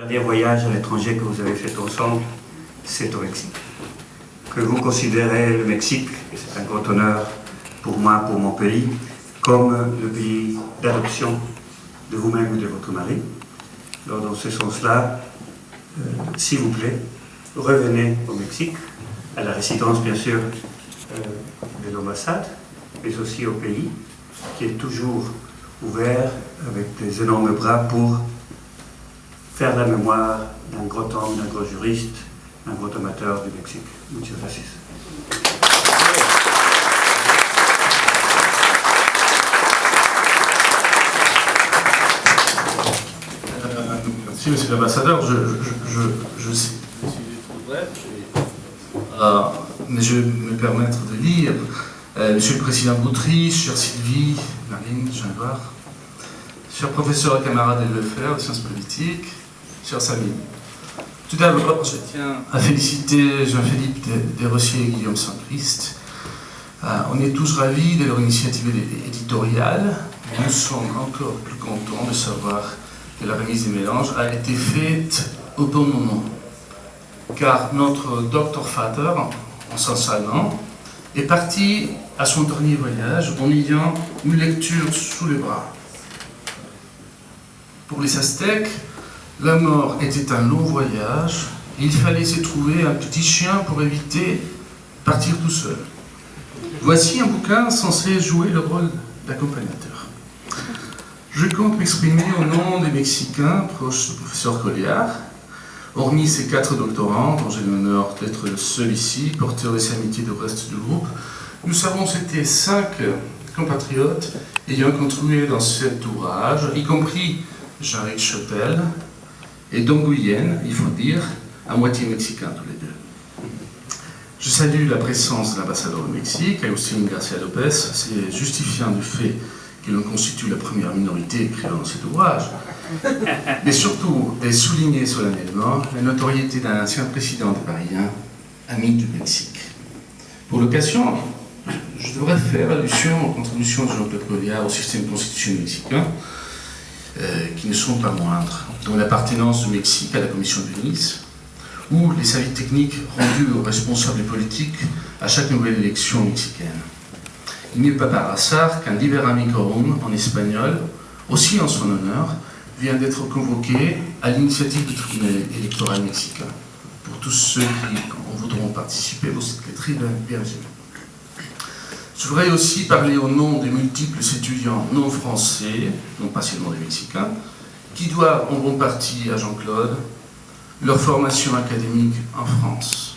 Le dernier voyage à l'étranger que vous avez fait ensemble, c'est au Mexique. Que vous considérez le Mexique, et c'est un grand honneur pour moi, pour mon pays, comme le pays d'adoption de vous-même ou de votre mari. Alors dans ce sens-là, s'il vous plaît, revenez au Mexique, à la résidence bien sûr de l'ambassade, mais aussi au pays, qui est toujours ouvert avec des énormes bras pour faire la mémoire d'un grand homme, d'un grand juriste, d'un grand amateur du Mexique. Muchas gracias. Merci, monsieur l'ambassadeur. Je sais que le sujet est trop bref, mais je vais me permettre de lire. Monsieur le Président Boutry, chère Sylvie, Marine, Jean-Edouard, cher professeur et camarade de Lefebvre, de sciences politiques, cher Samy. Tout d'abord, je tiens à féliciter Jean-Philippe Desrossiers et Guillaume Saint-Christ. On est tous ravis de leur initiative éditoriale. Nous sommes encore plus contents de savoir que la remise des mélanges a été faite au bon moment. Car notre Dr Vater, en s'installant, est parti à son dernier voyage en ayant une lecture sous les bras. Pour les Aztèques, la mort était un long voyage et il fallait se trouver un petit chien pour éviter de partir tout seul. Voici un bouquin censé jouer le rôle d'accompagnateur. Je compte m'exprimer au nom des Mexicains proches du professeur Colliard. Hormis ces 4 doctorants, dont j'ai l'honneur d'être le seul ici, porteur des amitiés du reste du groupe, nous avons été 5 compatriotes ayant contribué dans cet ouvrage, y compris Jean-Ric Chotel et Don Guyen, il faut dire, à moitié mexicains tous les deux. Je salue la présence de l'ambassadeur au Mexique, Agustin Garcia Lopez, c'est justifiant du fait que l'on constitue la première minorité écrivant cet ouvrage, mais surtout de souligner solennellement la notoriété d'un ancien président de parisien, ami du Mexique. Pour l'occasion, je devrais faire allusion aux contributions de Jean-Claude Colliard au système constitutionnel mexicain, qui ne sont pas moindres, dont l'appartenance du Mexique à la Commission de Nice, ou les avis techniques rendus aux responsables politiques à chaque nouvelle élection mexicaine. Il n'est pas par hasard qu'un Libera Micorum en espagnol, aussi en son honneur, vient d'être convoqué à l'initiative du tribunal électoral mexicain. Pour tous ceux qui en voudront participer, vous êtes les très bienvenus. Je voudrais aussi parler au nom des multiples étudiants non français, non pas seulement des Mexicains, qui doivent en grande partie à Jean-Claude leur formation académique en France.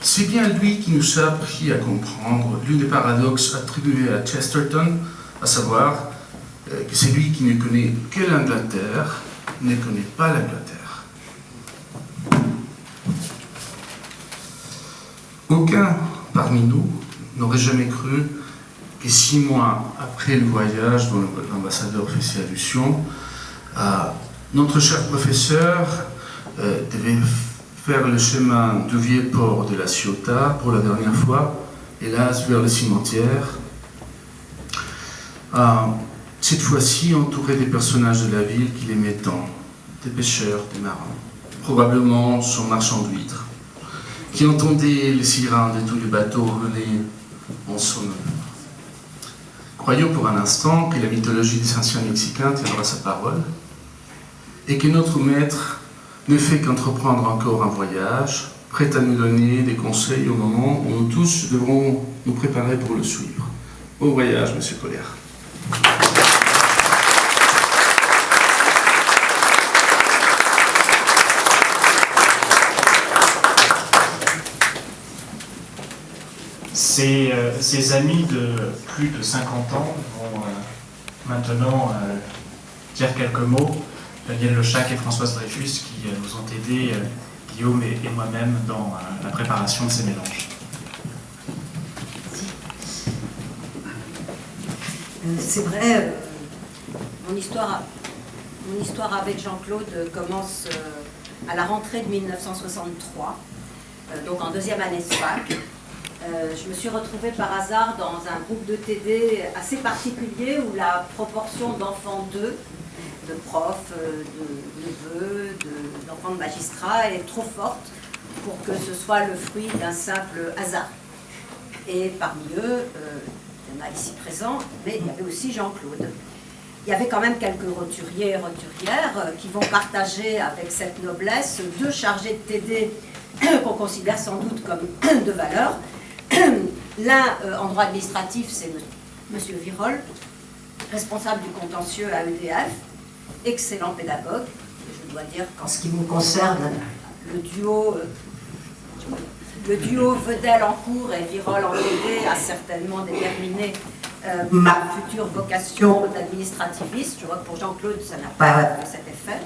C'est bien lui qui nous a appris à comprendre l'une des paradoxes attribués à Chesterton, à savoir que c'est lui qui ne connaît que l'Angleterre, ne connaît pas l'Angleterre. Aucun parmi nous n'aurait jamais cru que 6 mois après le voyage dont l'ambassadeur faisait allusion, notre cher professeur devait faire le chemin du vieux port de la Ciotat pour la dernière fois, hélas vers le cimetière. Cette fois-ci entouré des personnages de la ville qu'il aimait tant, des pêcheurs, des marins, probablement son marchand d'huîtres, qui entendait les sirènes de tous les bateaux rouler en son honneur. Croyons pour un instant que la mythologie des anciens Mexicains tiendra sa parole et que notre maître ne fait qu'entreprendre encore un voyage, prêt à nous donner des conseils au moment où nous tous devrons nous préparer pour le suivre. Bon voyage, monsieur Colliard. Ces amis de plus de 50 ans vont maintenant dire quelques mots. Daniel Lechac et Françoise Dreyfus qui nous ont aidés, Guillaume et moi-même, dans la préparation de ces mélanges. C'est vrai, mon histoire avec Jean-Claude commence à la rentrée de 1963, donc en 2e année de fac. Je me suis retrouvée par hasard dans un groupe de TD assez particulier où la proportion d'enfants d'eux, de profs, de neveux, de enfants de magistrats est trop forte pour que ce soit le fruit d'un simple hasard. Et parmi eux, il y en a ici présents, mais il y avait aussi Jean-Claude. Il y avait quand même quelques roturiers et roturières qui vont partager avec cette noblesse deux chargés de TD qu'on considère sans doute comme de valeur. L'un, en droit administratif, c'est M. Virol, responsable du contentieux à EDF, excellent pédagogue. Je dois dire qu'en ce qui me concerne, le duo Vedel-Encourt et Virol en TD a certainement déterminé ma future vocation d'administrativiste. Je vois que pour Jean-Claude, ça n'a pas cet effet.